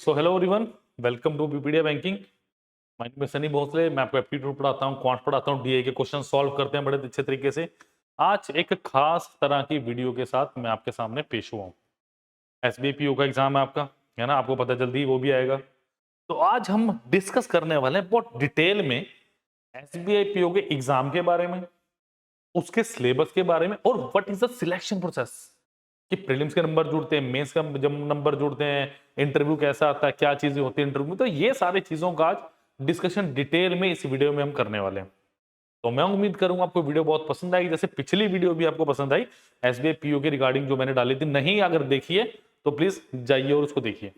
So hello everyone, welcome to PPDA banking. My name is Sunny Bhosle. मैं आपको aptitude पढ़ाता हूँ, क्वांट पढ़ाता हूँ, डीए के क्वेश्चन सॉल्व करते हैं बड़े अच्छे तरीके से। आज एक खास तरह की वीडियो के साथ मैं आपके सामने पेश हुआ हूँ। एसबीआई पीओ का एग्जाम है आपका, है ना, आपको पता जल्दी वो भी आएगा। तो आज हम डिस्कस करने वाले हैं बहुत डिटेल में एसबीआई पीओ के एग्जाम के बारे में, उसके सिलेबस के बारे में, और what is the selection process कि प्रीलिम्स के नंबर जुड़ते हैं, मेंस का जब नंबर जुड़ते हैं, इंटरव्यू कैसा आता है, क्या चीजें होती है इंटरव्यू में। तो ये सारी चीजों का आज डिस्कशन डिटेल में इस वीडियो में हम करने वाले हैं। तो मैं उम्मीद करूंगा आपको वीडियो बहुत पसंद आएगी, जैसे पिछली वीडियो भी आपको पसंद आई एसबीआई पीओ के रिगार्डिंग जो मैंने डाली थी। नहीं अगर देखिए तो प्लीज जाइए और उसको देखिए,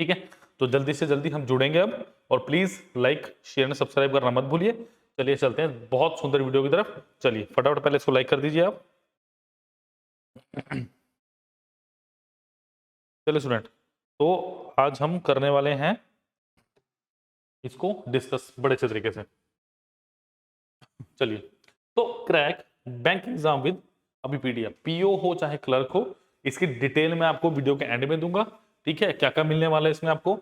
ठीक है। तो जल्दी से जल्दी हम जुड़ेंगे अब, और please like share and subscribe करना मत भूलिए। चलिए चलते हैं बहुत सुंदर वीडियो की तरफ। चलिए फटाफट पहले इसको लाइक कर दीजिए आप। चलिए स्टूडेंट, तो आज हम करने वाले हैं इसको डिस्कस बड़े अच्छे तरीके से। चलिए, तो क्रैक बैंक एग्जाम विद अभी पीडीएफ, पीओ हो चाहे क्लर्क हो, इसकी डिटेल मैं आपको वीडियो के एंड में दूंगा। ठीक है, क्या क्या मिलने वाला है इसमें आपको?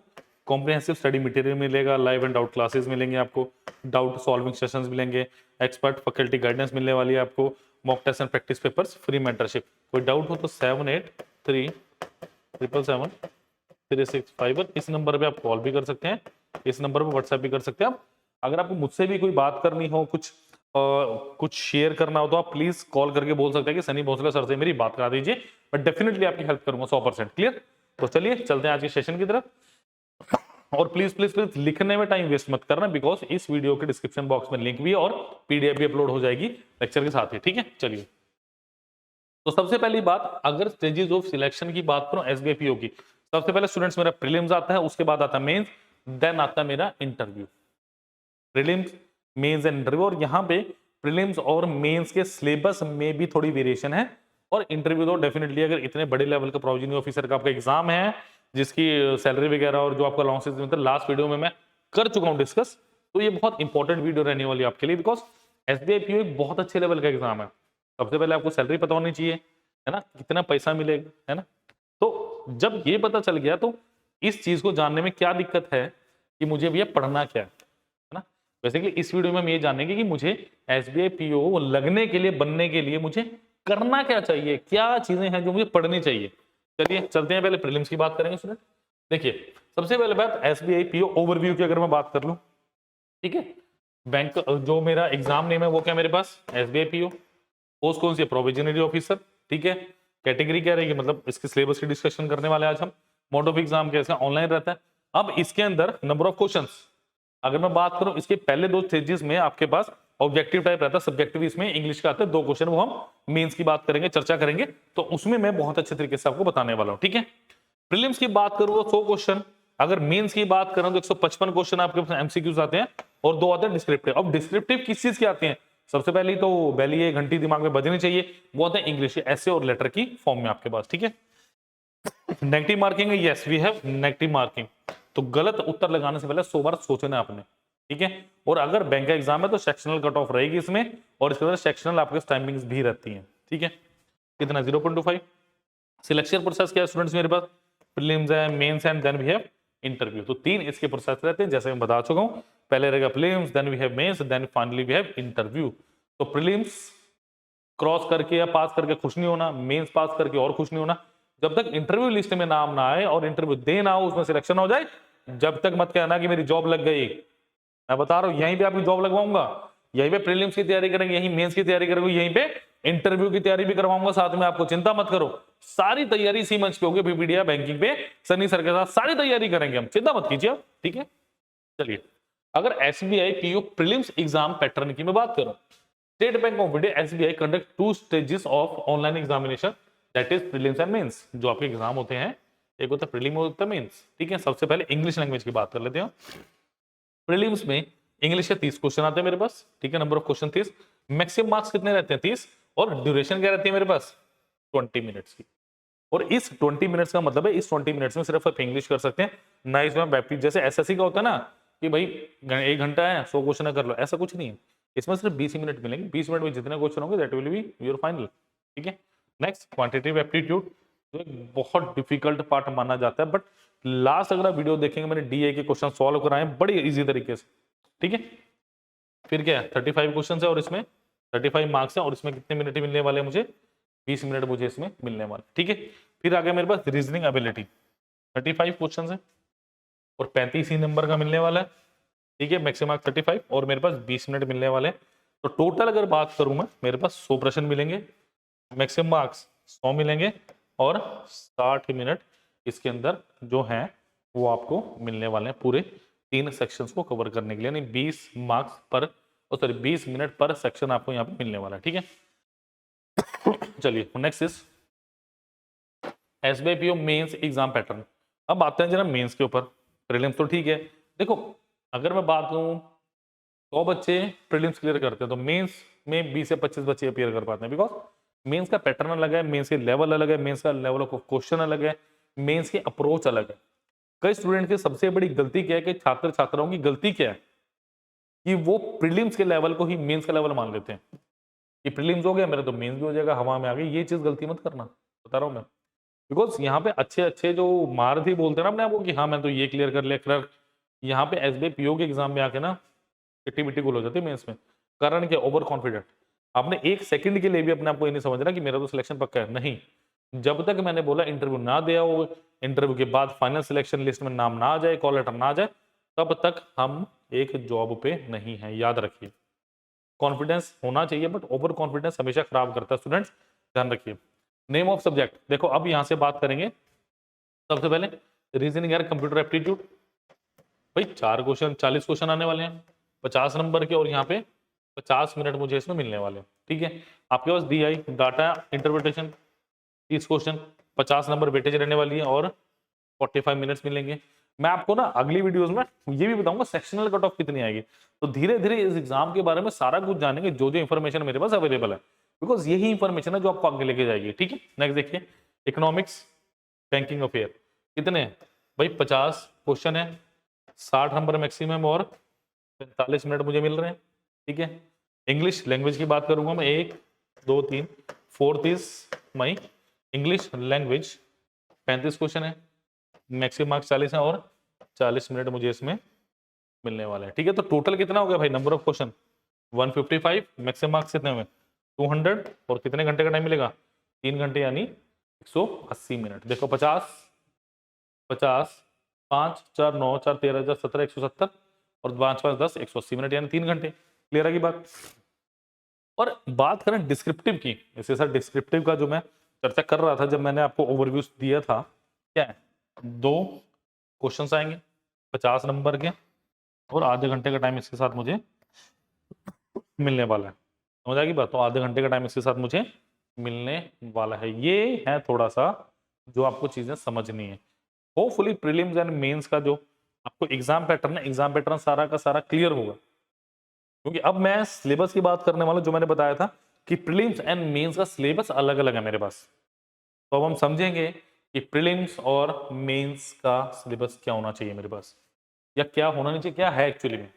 कॉम्प्रिहेंसिव स्टडी मटेरियल मिलेगा, लाइव एंड डाउट क्लासेस मिलेंगे आपको, डाउट सॉल्विंग सेशंस मिलेंगे, एक्सपर्ट फैकल्टी गाइडेंस मिलने वाली है आपको, mock test and practice papers, free mentorship. कोई डाउट हो तो 7837773651 इस नंबर पे आप कॉल भी कर सकते हैं, इस नंबर पे व्हाट्सएप भी कर सकते हैं आप। अगर आपको मुझसे भी कोई बात करनी हो, कुछ शेयर करना हो, तो आप प्लीज कॉल करके बोल सकते हैं कि सनी भोसले सर से मेरी बात करा दीजिए। मैं डेफिनेटली आपकी हेल्प करूंगा 100%। क्लियर? तो चलिए चलते हैं आज के सेशन की तरफ। और प्लीज प्लीज प्लीज लिखने में टाइम वेस्ट मत करना, बिकॉज इस वीडियो के डिस्क्रिप्शन बॉक्स में लिंक भी है और पीडीएफ भी अपलोड हो जाएगी लेक्चर के साथ ही। ठीक है, चलिए। तो सबसे पहली बात, अगर स्टेजेस ऑफ सिलेक्शन की बात करूं एसबीआई पीओ की, सबसे पहले स्टूडेंट्स मेरा प्रीलिम्स आता है, उसके बाद आता है मेंस, देन आता है मेरा interview. Prelims, mains and interview. और यहाँ पे प्रीलिम्स और मेंस के सिलेबस में भी थोड़ी वेरिएशन है, और इंटरव्यू तो डेफिनेटली अगर इतने बड़े लेवल का प्रोविजनिंग ऑफिसर का आपका एग्जाम है, जिसकी सैलरी वगैरह और जो आपका अलाउंसेस मिलता है, लास्ट वीडियो में मैं कर चुका हूं डिस्कस। तो ये बहुत इंपॉर्टेंट वीडियो रहने वाली है आपके लिए, बिकॉज एसबीआई पीओ एक बहुत अच्छे लेवल का एग्जाम है। सबसे पहले आपको सैलरी पता होनी चाहिए, है ना, कितना पैसा मिलेगा, है ना। तो जब ये पता चल गया तो इस चीज को जानने में क्या दिक्कत है कि मुझे भैया पढ़ना क्या है ना। बेसिकली इस वीडियो में हम ये जानेंगे कि मुझे एसबीआई पीओ लगने के लिए, बनने के लिए मुझे करना क्या चाहिए, क्या चीजें हैं जो मुझे पढ़नी चाहिए। चलिए चलते हैं, पहले प्रीलिम्स की बात करेंगे स्टूडेंट। देखिए, सबसे पहले बात एसबीआई पीओ ओवरव्यू की अगर मैं बात कर लूं, ठीक है। बैंक जो मेरा एग्जाम नेम है वो क्या मेरे पास, एसबीआई पीओ। पोस्ट कौन सी है, प्रोविजनरी ऑफिसर, ठीक है। कैटेगरी क्या रहेगी, मतलब इसके सिलेबस की डिस्कशन करने वाले आज हम। मोड ऑफ एग्जाम क्या इसका, ऑनलाइन रहता है। अब इसके अंदर नंबर ऑफ क्वेश्चंस अगर मैं बात करूं, इसके पहले दो स्टेजेस में आपके पास ऑब्जेक्टिव टाइप रहता है, सब्जेक्टिव इसमें इंग्लिश का आता है 2 क्वेश्चन, वो हम मेंस की बात करेंगे, चर्चा करेंगे, तो उसमें मैं बहुत अच्छे तरीके से आपको बताने वाला हूं, ठीक है। प्रीलिम्स की बात करूं तो 100 क्वेश्चन, अगर मेंस की बात करूं तो 155 क्वेश्चन आपके पास एमसीक्यूज आते हैं, और 2 आते हैं डिस्क्रिप्टिव। अब डिस्क्रिप्टिव किस चीज के आते हैं? सबसे पहले तो बैली ये घंटी दिमाग में बजनी चाहिए, वो आते हैं इंग्लिश ऐसे और लेटर की फॉर्म में आपके पास, ठीक है। नेगेटिव मार्किंग है, yes we have negative marking. तो गलत उत्तर लगाने से पहले 100 बार सोचना है आपने, ठीक है। और अगर बैंक का एग्जाम है तो सेक्शनल कट ऑफ रहेगी इसमें, और इसके अंदर सेक्शनल आपके टाइमिंग्स भी रहती हैं, ठीक है। कितना, 0.25। सिलेक्शन प्रोसेस क्या है स्टूडेंट्स मेरे पास, प्रीलिम्स है, mains and then we have interview. तो 3 इसके प्रोसेस रहते हैं, जैसे मैं बता चुका हूं। पहले रहेगा prelims, then we have mains, then finally we have interview. तो प्रीलिम्स क्रॉस करके या पास करके खुश नहीं होना, मेंस पास करके और खुश नहीं होना, जब तक इंटरव्यू लिस्ट में नाम ना आए और इंटरव्यू देना हो, उसमें सिलेक्शन हो जाए, जब तक मत कहना कि मेरी जॉब लग गई। मैं बता रहा हूं, यहीं पे आपकी जॉब लगवाऊंगा, यहीं पे प्रीलिम्स की तैयारी करेंगे, यहीं मेंस की तैयारी करेंगे, यहीं पे इंटरव्यू की तैयारी भी करवाऊंगा साथ में आपको, चिंता मत करो। सारी तैयारी इसी मंच पे होगी, पीपीडीए बैंकिंग पे सनी सर के साथ सारी तैयारी करेंगे हम, चिंता मत कीजिए आप, ठीक है। चलिए, अगर SBI PO prelims exam pattern की मैं बात करूं, State Bank of India SBI conduct 2 stages of online examination, that is prelims and mains. जो आपके एग्जाम होते हैं, एक होता है प्रीलिम, होता है मेंस, ठीक है। सबसे पहले इंग्लिश लैंग्वेज की बात कर लेते हैं। प्रीलिम्स में इंग्लिश के 30 क्वेश्चन आते हैं मेरे पास, ठीक है। Number of question 30, maximum marks कितने रहते हैं, 30, और ड्यूरेशन क्या रहती है मेरे पास, 20 मिनट्स की। और इस 20 मिनट्स का मतलब है, इस 20 मिनट्स में सिर्फ आप इंग्लिश कर सकते हैं ना, इसमें बैप्टिक जैसे एसएससी का होता है ना कि भाई 1 घंटा है 100 क्वेश्चन कर लो, ऐसा कुछ नहीं है। इसमें सिर्फ 20 मिनट मिलेंगे, 20 मिनट में जितने क्वेश्चन होंगे that will be your final, ठीक है। नेक्स्ट, क्वांटिटेटिव एप्टीट्यूड, जो एक बहुत डिफिकल्ट पार्ट माना जाता है, बट लास्ट अगर आप वीडियो देखेंगे मैंने डीए के क्वेश्चन सॉल्व कराए बड़े इजी तरीके से, ठीक है। फिर क्या है 35 क्वेश्चन है और इसमें 35 मार्क्स है और इसमें कितने मिनट मिलने वाले हैं मुझे, 20 मिनट मुझे इसमें मिलने वाले, ठीक है। फिर आ गया मेरे पास रीजनिंग एबिलिटी, 35 क्वेश्चन है और 35 ही नंबर का मिलने वाला है, ठीक है। मैक्सिमम मार्क्स 35 और मेरे पास 20 मिनट मिलने वाले हैं। तो टोटल अगर बात करूं मैं, मेरे पास 100 प्रश्न मिलेंगे, मैक्सिमम मार्क्स 100 मिलेंगे और 60 मिनट इसके अंदर जो हैं वो आपको मिलने वाले हैं पूरे 3 सेक्शंस को कवर करने के लिए, यानी 20 मार्क्स पर, सॉरी 20 मिनट पर सेक्शन आपको यहाँ पे मिलने वाला है, ठीक है। चलिए next is SBI PO mains exam pattern. अब आते हैं जरा मेंस के ऊपर। प्रीलिम्स तो ठीक है, देखो अगर मैं बात करूं 100 बच्चे प्रीलिम्स क्लियर करते हैं तो मेंस में 20 से 25 बच्चे अपीयर कर पाते हैं, बिकॉज मेंस का पैटर्न अलग है, मेंस के लेवल अलग है, मेंस का लेवल ऑफ क्वेश्चन अलग है, मेंस की अप्रोच अलग है। कई स्टूडेंट की सबसे बड़ी गलती क्या है कि छात्र छात्राओं की गलती क्या है कि वो प्रीलिम्स के लेवल को ही मेंस का लेवल मान लेते हैं कि प्रीलिम्स हो गया मेरा तो मेंस भी हो जाएगा, हवा में आ गई। ये चीज गलती मत करना, बता रहा हूं मैं। बिकॉज यहाँ पे अच्छे अच्छे जो महारथी बोलते हैं ना अपने आप को कि हाँ मैं तो ये क्लियर कर लिया क्लियर, यहाँ पे एसबीआई पीओ के एग्जाम में आके ना टिट्टी बिट्टी गुल हो जाती है मेंस में। कारण क्या, ओवर कॉन्फिडेंट। आपने एक सेकंड के लिए भी अपने आप को ये नहीं समझना कि मेरा तो सिलेक्शन पक्का है, नहीं। जब तक मैंने बोला इंटरव्यू ना दिया हो, इंटरव्यू के बाद फाइनल सिलेक्शन लिस्ट में नाम ना आ जाए, कॉल लेटर ना आ जाए, तब तक हम एक जॉब पे नहीं है, याद रखिए। कॉन्फिडेंस होना चाहिए बट ओवर कॉन्फिडेंस हमेशा खराब करता है स्टूडेंट्स, ध्यान रखिए। नेम ऑफ सब्जेक्ट, देखो अब यहां से बात करेंगे सबसे पहले रीजनिंग यार, कंप्यूटर एप्टीट्यूड। भाई 4 क्वेश्चन 40 क्वेश्चन आने वाले हैं 50 नंबर के और यहाँ पे 50 मिनट मुझे इसमें मिलने वाले हैं, ठीक है। आपके पास D I data interpretation 30 question 50 number weightage रहने वाली है और 45 मिनट्स मिलेंगे। मैं आपको ना अगली वीडियोस में ये भी बताऊंगा सेक्शनल कट ऑफ कितनी आएगी। तो धीरे धीरे इस एग्जाम के बारे में सारा कुछ जानेंगे, जो जो इन्फॉर्मेशन मेरे पास अवेलेबल है, बिकॉज यही इंफॉर्मेशन है जो आपको आगे लेके जाएगी, ठीक है। नेक्स्ट देखिए इकोनॉमिक्स बैंकिंग अफेयर, कितने हैं भाई 50 क्वेश्चन है, 60 नंबर मैक्सिमम और 45 मिनट मुझे मिल रहे हैं, ठीक है। इंग्लिश लैंग्वेज की बात करूंगा मैं, 1 2 3 4 is my English language, 35 question है, मैक्सिमम मार्क्स 40 है और 40 मिनट मुझे इसमें मिलने वाला है, ठीक है। तो टोटल कितना हो गया भाई number of question 155, maximum marks कितने हुए 200 और कितने घंटे का टाइम मिलेगा 3 घंटे यानी 180 मिनट। देखो 50 50 5 4 9 4 13 17 170 और 5 5 10 180 मिनट यानी 3 घंटे। क्लियर है की बात। और बात करें डिस्क्रिप्टिव की, जैसे सर डिस्क्रिप्टिव का जो मैं चर्चा कर रहा था जब मैंने आपको ओवरव्यू दिया था, क्या है 2 क्वेश्चंस आएंगे 50 नंबर के और आधे घंटे का टाइम इसके साथ मुझे मिलने वाला है, समझ आएगी बात। तो आधे घंटे का टाइम इसके साथ मुझे मिलने वाला है, ये है थोड़ा सा जो आपको चीजें समझनी है। होपफुली प्रीलिम्स एंड मेंस का जो आपको एग्जाम पैटर्न है, एग्जाम पैटर्न सारा का सारा क्लियर होगा, क्योंकि अब मैं सिलेबस की बात करने वाला, जो मैंने बताया था कि प्रीलिम्स एंड मेंस का सिलेबस अलग अलग है मेरे पास। तो अब हम समझेंगे कि प्रीलिम्स और मेंस का सिलेबस क्या होना चाहिए मेरे पास, या क्या होना नहीं चाहिए, क्या है एक्चुअली में।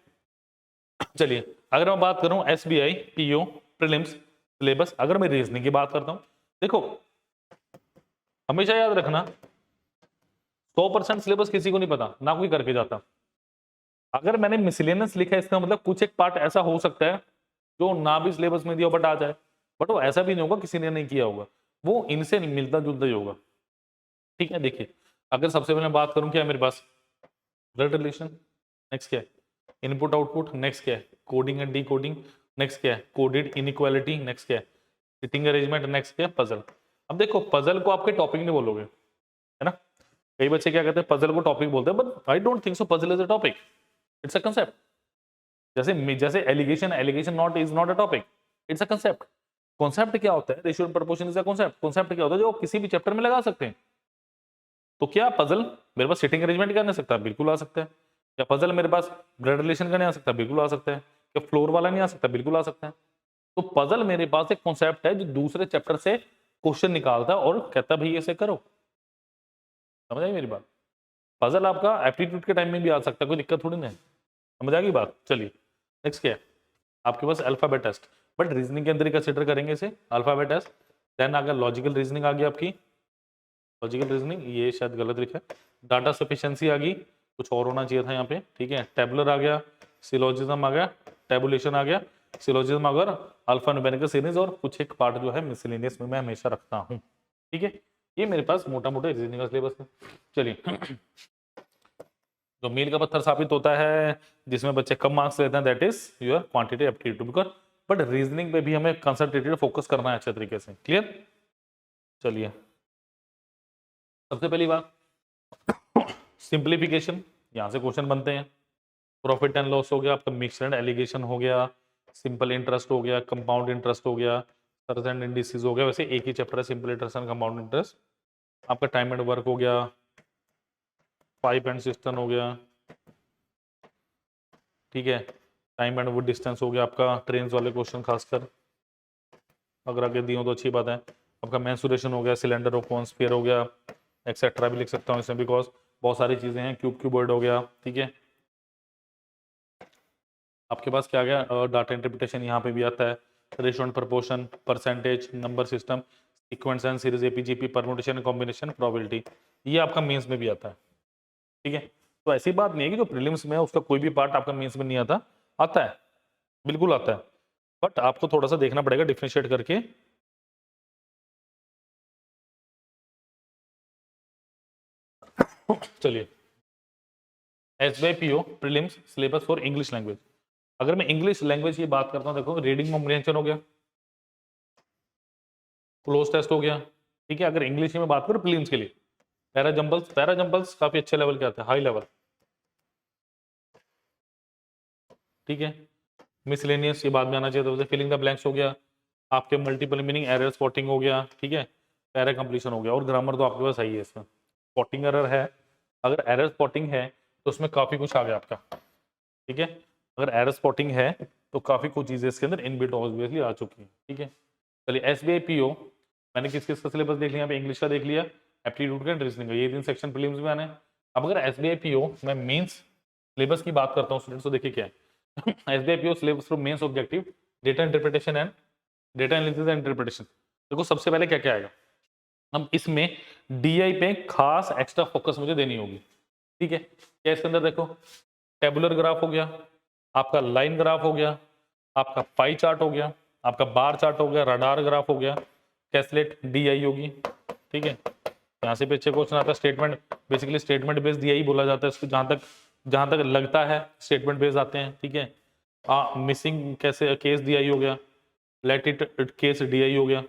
चलिए अगर मैं बात करूं एसबीआई पीओ प्रीलिम्स सिलेबस, अगर मैं रीजनिंग की बात करता हूं, देखो हमेशा याद रखना 100% सिलेबस किसी को नहीं पता, ना कोई करके जाता। अगर मैंने मिसलेनियस लिखा है इसका मतलब कुछ एक पार्ट ऐसा हो सकता है जो ना भी सिलेबस में दिया बट आ जाए, बट वो ऐसा भी नहीं होगा किसी ने नहीं किया होगा, वो इनसे मिलता जुलता ही होगा, ठीक है। देखिए अगर सबसे पहले बात करूं क्या है मेरे पास ब्लड रिलेशन, नेक्स्ट क्या है इनपुट आउटपुट, नेक्स्ट क्या है कोडिंग एंड डिकोडिंग, नेक्स्ट क्या है कोडेड इनइक्वालिटी, नेक्स्ट क्या है सिटिंग अरेंजमेंट, नेक्स्ट क्या है पजल। अब देखो पजल को आपके टॉपिक नहीं बोलोगे, है ना। कई बच्चे क्या कहते हैं पजल को टॉपिक बोलते हैं, but I don't think so, puzzle is a topic, it's a concept. जैसे जैसे alligation, alligation not is not a topic, it's a concept. Concept क्या होता है, ratio and proportion is a concept. Concept क्या होता है जो आप किसी भी चैप्टर में लगा सकते हैं। तो क्या पजल मेरे पास सिटिंग अरेंजमेंट का नहीं आ सकता, बिल्कुल आ सकता है। क्या पजल मेरे पास ब्लड रिलेशन का नहीं आ सकता, बिल्कुल आ सकता है। क्या फ्लोर वाला नहीं आ सकता, बिल्कुल आ सकता है। तो पजल मेरे पास एक कॉन्सेप्ट है जो दूसरे चैप्टर से क्वेश्चन निकालता है और कहता भाई ऐसे करो, समझ आई मेरी बात। पजल आपका एप्टीट्यूड के टाइम में भी आ सकता है, कोई दिक्कत थोड़ी नहीं है, समझ आ गई बात। चलिए नेक्स्ट क्या है आपके पास अल्फाबेट टेस्ट, बट रीजनिंग के अंदर ही कंसिडर करेंगे इसे अल्फाबेट टेस्ट। देन आ गया लॉजिकल रीजनिंग आ गई आपकी, लॉजिकल रीजनिंग ये शायद गलत लिखा है। डाटा सफिशिएंसी आ गई, कुछ और होना चाहिए था यहाँ पे, ठीक है। टेबुलर आ गया, सिलोजिज्म आ गया, टेबुलेशन आ गया, सिलोजिज्म अगर अल्फा न्यूमेरिकल सीरीज, और कुछ एक पार्ट जो है मिसलेनियस में मैं हमेशा रखता हूँ, ठीक है। ये मेरे पास मोटा मोटा रीजनिंग का सिलेबस है। चलिए, जो मील का पत्थर साबित होता है, जिसमें बच्चे कम मार्क्स लेते हैं, that is your quantity aptitude, because but reasoning पे भी हमें कंसंट्रेटेड फोकस करना है अच्छे तरीके से। क्लियर? चलिए, सबसे पहली बात सिंप्लीफिकेशन, यहां से क्वेश्चन बनते हैं। प्रॉफिट एंड लॉस हो गया आपका, मिक्स्ड एंड एलिगेशन हो गया, सिंपल इंटरेस्ट हो गया, कंपाउंड इंटरेस्ट हो गया, सर्स एंड इंडिसेस हो गया। वैसे एक ही चैप्टर है simple interest and compound interest. आपका टाइम एंड वर्क हो गया, पाइप एंड सिस्टम हो गया, ठीक है। टाइम एंड वो डिस्टेंस हो गया आपका, ट्रेन वाले क्वेश्चन खासकर अगर आगे दिए हो तो अच्छी बात है। आपका मेंसुरेशन हो गया, सिलेंडर ऑफ वन स्फीयर हो गया, एक्सेट्रा भी लिख सकता हूँ इसमें, बिकॉज बहुत सारी चीजें हैं। क्यूब क्यूबॉइड हो गया, ठीक है। आपके पास क्या आ गया, डाटा इंटरप्रिटेशन यहाँ पे भी आता है, ratio and proportion, percentage, number system, sequence and series, AP GP, permutation, combination, probability, ये आपका मेंस में भी आता है, ठीक है। तो ऐसी बात नहीं है कि जो प्रीलिम्स में है उसका कोई भी पार्ट आपका मेंस में नहीं आता, आता है, बिल्कुल आता है, बट आपको थोड़ा सा देखना पड़ेगा डिफरेंशिएट करके। चलिए, SBI prelims syllabus for English language. अगर मैं इंग्लिश लैंग्वेज की बात करता हूँ, देखो रीडिंग कॉम्प्रिहेंशन हो गया, क्लोज टेस्ट हो गया, ठीक है। अगर इंग्लिश में बात करूँ प्रीलिम्स के लिए, पैरा जंपल्स काफी अच्छे लेवल के आते हैं, हाई लेवल, ठीक है। मिसलेनियस ये बाद में आना चाहिए था, फिलिंग द ब्लैंक्स हो गया, आपके मल्टीपल मीनिंग एरर स्पॉटिंग हो गया, ठीक है। पैरा कंप्लीशन हो गया, और ग्रामर तो आपके पास सही है इसमें। स्पॉटिंग एरर है, अगर एरर स्पॉटिंग है तो उसमें काफी कुछ आ गया आपका, ठीक है। अगर एरर स्पॉटिंग है तो काफी कुछ चीजें इसके अंदर इनबिल्ट ऑब्वियसली आ चुकी है, ठीक है। चलिए, एसबीआई पीओ मैंने किस किस का सिलेबस देख लिया, यहाँ पे इंग्लिश का देख लिया, एप्टीट्यूड का, रीजनिंग का, ये 3 सेक्शन प्रीलिम्स में आने हैं। अब अगर एसबीआई पीओ मैं मेंस सिलेबस की बात करता हूँ स्टूडेंट्स, तो देखिए क्या है SBI PO syllabus for mains objective, data interpretation and data analysis and interpretation. देखो सबसे पहले क्या क्या आएगा, अब इसमें डीआई पे खास एक्स्ट्रा फोकस मुझे देनी होगी, ठीक है। क्या इसके अंदर देखो, टेबुलर ग्राफ हो गया, आपका लाइन ग्राफ हो गया, आपका पाई चार्ट हो गया, आपका बार चार्ट हो गया, रडार ग्राफ हो गया, कैसलेट डीआई होगी, ठीक है। यहाँ से पीछे क्वेश्चन आता है statement, basically statement based DI बोला जाता है इसको, जहां तक लगता है स्टेटमेंट बेस्ड आते हैं, ठीक है। मिसिंग कैसे केस डीआई हो गया, लेट इट केस डीआई हो गया,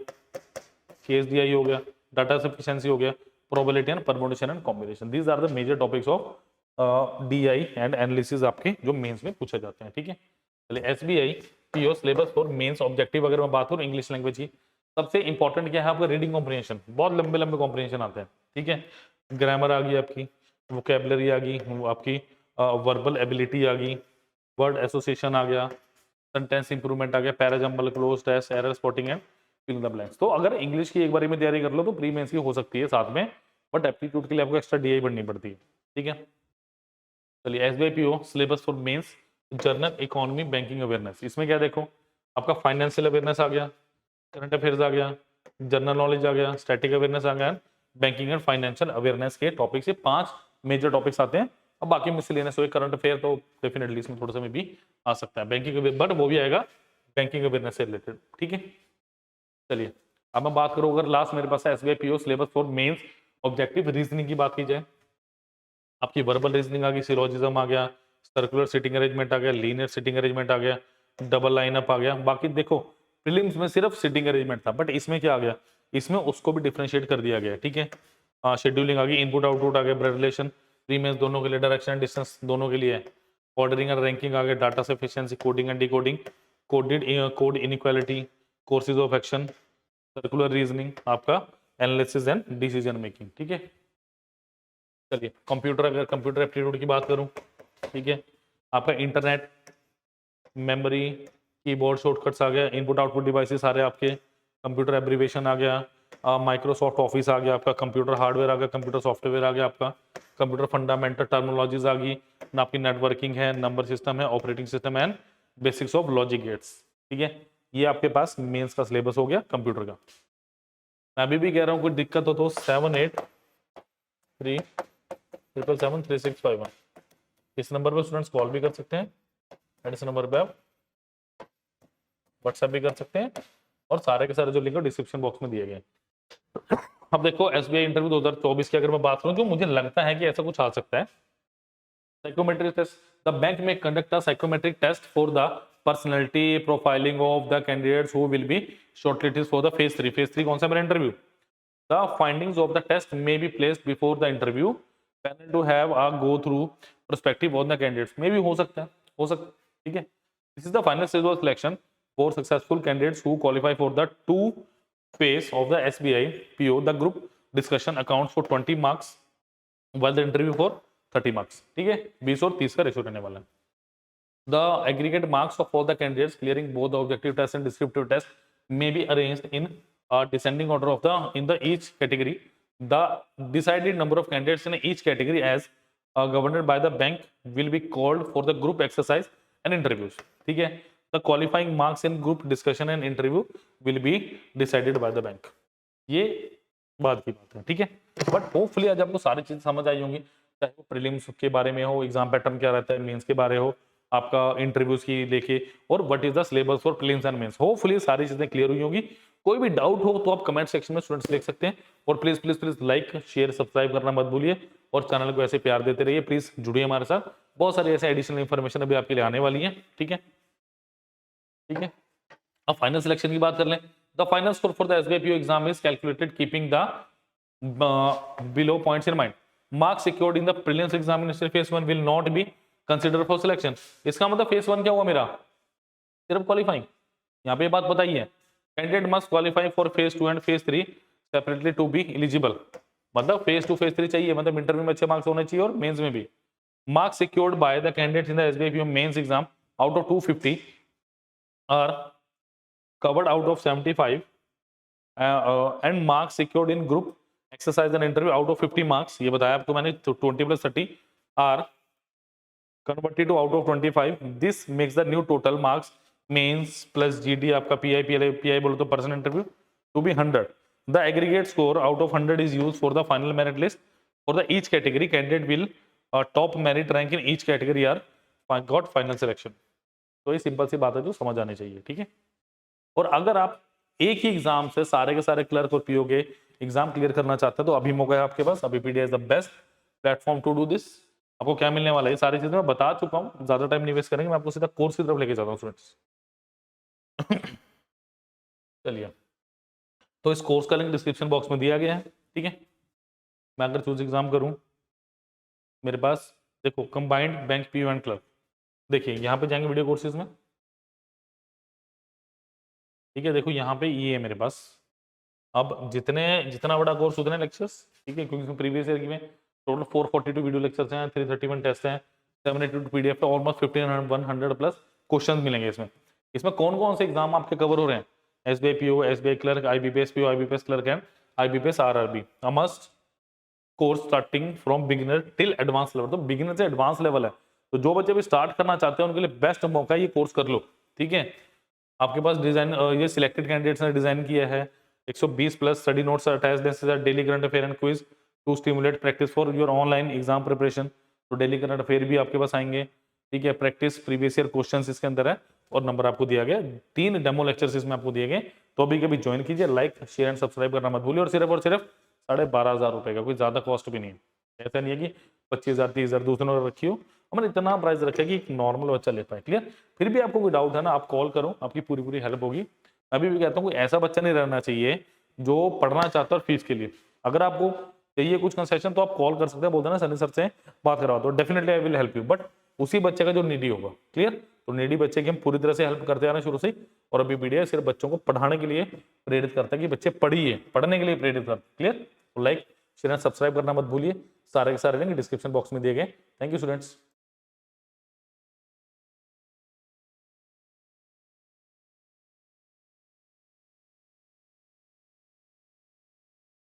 केस डीआई हो गया, डाटा सफिशिएंसी हो गया, probability and permutation and combination, these are the major topics of DI and analysis आपके जो मेंस में पूछे जाते हैं, ठीक है। चलिए, SBI PO syllabus for mains objective अगर मैं बात करूं इंग्लिश लैंग्वेज की, सबसे इंपॉर्टेंट क्या है आपका, रीडिंग कॉम्प्रिहेंशन, बहुत लंबे लंबे कॉम्प्रिहेंशन आते हैं, ठीक है। ग्रामर आ गई आपकी, वोकेबलरी आ गई, आपकी वर्बल एबिलिटी आ गई, वर्ड एसोसिएशन आ गया, सेंटेंस इंप्रूवमेंट आ गया, parajumble, cloze test, error spotting and fill the blanks. तो अगर इंग्लिश की एक बारी में तैयारी कर लो तो प्री मेंस की हो सकती है साथ में, बट एप्टीट्यूड के लिए आपको एक्स्ट्रा डीआई पढ़नी पड़ती है, ठीक है। चलिए, SBI PO syllabus for mains general economy banking awareness, इसमें क्या देखो आपका फाइनेंशियल अवेयरनेस आ गया, करंट अफेयर्स आ गया, जनरल नॉलेज आ गया, स्टैटिक अवेयरनेस आ गया, बैंकिंग एंड फाइनेंशियल अवेयरनेस के टॉपिक से 5 मेजर टॉपिक्स आते हैं। अब बाकी मिसलेनियस हो, करंट अफेयर तो डेफिनेटली इसमें थोड़ा सा में भी आ सकता है, बैंकिंग बट वो भी आएगा बैंकिंग अवेयरनेस से रिलेटेड, ठीक है। चलिए, अब मैं बात करूं, अगर लास्ट मेरे पास है SBI PO syllabus for mains objective reasoning की बात की जाए, आपकी वर्बल रीजनिंग आ गई, सिलोजिज्म आ गया, सर्कुलर सिटिंग अरेंजमेंट आ गया, लीनियर सिटिंग अरेंजमेंट आ गया, डबल लाइनअप आ गया। बाकी देखो प्रीलिम्स में सिर्फ सिटिंग अरेंजमेंट था, बट इसमें क्या आ गया, इसमें उसको भी डिफरेंशिएट कर दिया गया, ठीक है। शेड्यूलिंग आ गई, इनपुट आउटपुट आ गया, ब्लड रिलेशन, प्री मेंस दोनों के लिए, डायरेक्शन एंड डिस्टेंस दोनों के लिए है, ऑर्डरिंग एंड रैंकिंग आ गया, data sufficiency, coding and decoding, code inequality, courses of action, circular reasoning, आपका एनालिसिस एंड डिसीजन मेकिंग, ठीक है। चलिए, कंप्यूटर, अगर कंप्यूटर एप्टीट्यूड की बात करूं, ठीक है, आपका इंटरनेट, मेमोरी, कीबोर्ड शॉर्टकट्स आ गया, इनपुट आउटपुट डिवाइसेस सारे आपके, कंप्यूटर एब्रीवेशन आ गया, माइक्रोसॉफ्ट ऑफिस आ गया आपका, कंप्यूटर हार्डवेयर आ गया, कंप्यूटर सॉफ्टवेयर आ गया आपका, कंप्यूटर फंडामेंटल टर्मिनोलॉजीज आ गई, आपकी नेटवर्किंग है, नंबर सिस्टम है, operating system and basics of logic gates, ठीक है। ये आपके पास मेंस का सिलेबस हो गया कंप्यूटर का। मैं अभी भी कह रहा हूँ कोई दिक्कत हो तो 7, 8 3777651। इस नंबर पर स्टूडेंट्स कॉल भी कर सकते हैं एंड इस नंबर पे आप व्हाट्सएप भी कर सकते हैं, और सारे के सारे जो लिंक है डिस्क्रिप्शन बॉक्स में दिए गए हैं। अब देखो एसबीआई इंटरव्यू 2024 की अगर मैं बात करूं तो मुझे लगता है कि ऐसा कुछ आ सकता है। साइकोमेट्रिक टेस्ट, द बैंक में conduct a psychometric test for the personality profiling of the candidates who will be shortlisted for the phase 3। Phase 3 कौन सा मेरा interview? The findings of the test may be placed before the interview panel to have a go through perspective on the candidates. मे भी हो सकता है, ठीक है। This is the final stage of selection for successful candidates who qualify for the 2 phase of the SBI PO. The group discussion accounts for 20 marks while the interview for 30 marks। ठीक है, 20 और 30 का रेशियो रहने वाला है। The aggregate marks of all the candidates clearing both the objective test and descriptive test may be arranged in a descending order of the each category. The decided number of candidates in each category as governed by the bank will be called for the group exercise and interviews। ठीक है, the qualifying marks in group discussion and interview will be decided by the bank। ये बाद की बात है, ठीक है। But hopefully आज आपको सारी चीजें समझ आई होंगी, चाहे वो प्रीलिम्स के बारे में हो, एग्जाम पैटर्न क्या रहता है, मेंस के बारे हो, आपका इंटरव्यूज की लेके, और what is the syllabus for prelims and mains. Hopefully सारी चीजें क्लियर हुई होंगी। कोई भी डाउट हो तो आप कमेंट सेक्शन में स्टूडेंट्स लिख सकते हैं, और please please please like share subscribe करना मत भूलिए, और चैनल को ऐसे प्यार देते रहिए। प्लीज जुड़िए हमारे साथ, बहुत सारी ऐसे एडिशनल इन्फॉर्मेशन अभी आपके लिए आने वाली है, ठीक है। ठीक है, अब फाइनल सिलेक्शन की बात कर लें। The final score for the SBI PO exam is calculated keeping the below points in mind. Marks secured in the prelims examination phase 1 will not be consider for selection. इसका मतलब phase 1 क्या हुआ मेरा? सिर्फ क्वालिफाइंग। यहाँ पे बात बताइए, candidate must qualify for phase 2 and phase 3 separately to be eligible. मतलब फेज 2 फेज 3 चाहिए, मतलब इंटरव्यू में अच्छे मार्क्स होने चाहिए और मेंस में भी। Marks secured by the candidate in the SBI PO mains exam out of 250 are covered out of 75 and marks secured in group exercise and interview out of 50 marks। ये बताया आपको मैंने, 20 plus 30 are converted to out of 25। this makes the new total marks mains plus GD आपका PI बोलो तो personal interview to be 100। the aggregate score out of 100 is used for the final merit list for the each category। candidate will top merit rank in each category are got final selection। तो ये simple सी बात है जो समझ आनी चाहिए, ठीक है। और अगर आप एक ही एग्जाम से सारे के सारे क्लर्क और पीओ के एग्जाम क्लियर करना चाहते हैं तो अभी मौका है आपके पास। अभी PDA is the best platform to do this. आपको क्या मिलने वाला है, ये सारी चीजें मैं बता चुका हूँ, ज्यादा टाइम नहीं वेस्ट करेंगे, मैं आपको सीधा कोर्स की तरफ लेके जाता हूँ स्टूडेंट्स। चलिए, तो इस कोर्स का लिंक डिस्क्रिप्शन बॉक्स में दिया गया है, ठीक है। मैं अगर चूज एग्जाम करूं, मेरे पास देखो combined bank PO and clerk, देखिए यहाँ पे जाएंगे वीडियो कोर्सेज में, ठीक है। देखो यहाँ पे ये है मेरे पास, अब जितना बड़ा कोर्स उतने लेक्चर्स, ठीक है, क्योंकि प्रीवियस ईयर की में टोटल 442 वीडियो लेक्चर्स हैं, 331 टेस्ट हैं, 782 पीडीएफ है, ऑलमोस्ट 1500 प्लस क्वेश्चन मिलेंगे इसमें। इसमें कौन कौन से एग्जाम आपके कवर हो रहे हैं? SBI PO, SBI clerk, IBPS PO, IBPS clerk and IBPS RRB. A must course starting from beginner till advance level. तो बिगिनर से एडवांस लेवल है, तो जो बच्चे भी स्टार्ट करना चाहते हैं उनके लिए बेस्ट मौका है, ये कोर्स कर लो, ठीक है। आपके पास डिजाइन, ये सिलेक्टेड कैंडिडेट्स ने डिजाइन किया है, 120 plus study notes attached, daily current affair and quiz to stimulate practice for your online exam preparation. तो डेली करंट अफेयर भी आपके पास आएंगे, ठीक है। प्रैक्टिस प्रीवियस ईयर क्वेश्चंस इसके अंदर है, और नंबर आपको दिया गया, 3 डेमो लेक्चर्स इसमें आपको दिए गए। तो अभी कभी ज्वाइन कीजिए, लाइक शेयर एंड सब्सक्राइब करना मत भूलिए। और सिर्फ 12,500 रुपए का, कोई ज्यादा कॉस्ट भी नहीं है। ऐसा नहीं है कि 25,000 30,000 दूसरों ने रखी हो, हमने इतना प्राइस रखा है कि नॉर्मल बच्चा ले पाए। क्लियर? फिर भी आपको कोई डाउट है ना, आप कॉल करो, आपकी पूरी हेल्प होगी। अभी भी कहता हूँ, कोई ऐसा बच्चा नहीं रहना चाहिए जो पढ़ना चाहता है फीस के लिए। अगर आपको चाहिए कुछ कंसेशन तो आप कॉल कर सकते हैं, बोलते हैं ना सनी सर से बात करवा दो, definitely I will help you. But उसी बच्चे का जो नीडी होगा, क्लियर? तो नीडी बच्चे की हम पूरी तरह से हेल्प करते आ रहे हैं शुरू से ही। और अभी पीडीए सिर्फ बच्चों को पढ़ाने के लिए प्रेरित करता है कि बच्चे पढ़िए, पढ़ने के लिए प्रेरित करता है। क्लियर? तो लाइक शेयर एंड सब्सक्राइब करना मत भूलिए। सारे के सारे लिंक डिस्क्रिप्शन बॉक्स में दिए गए। Thank you students.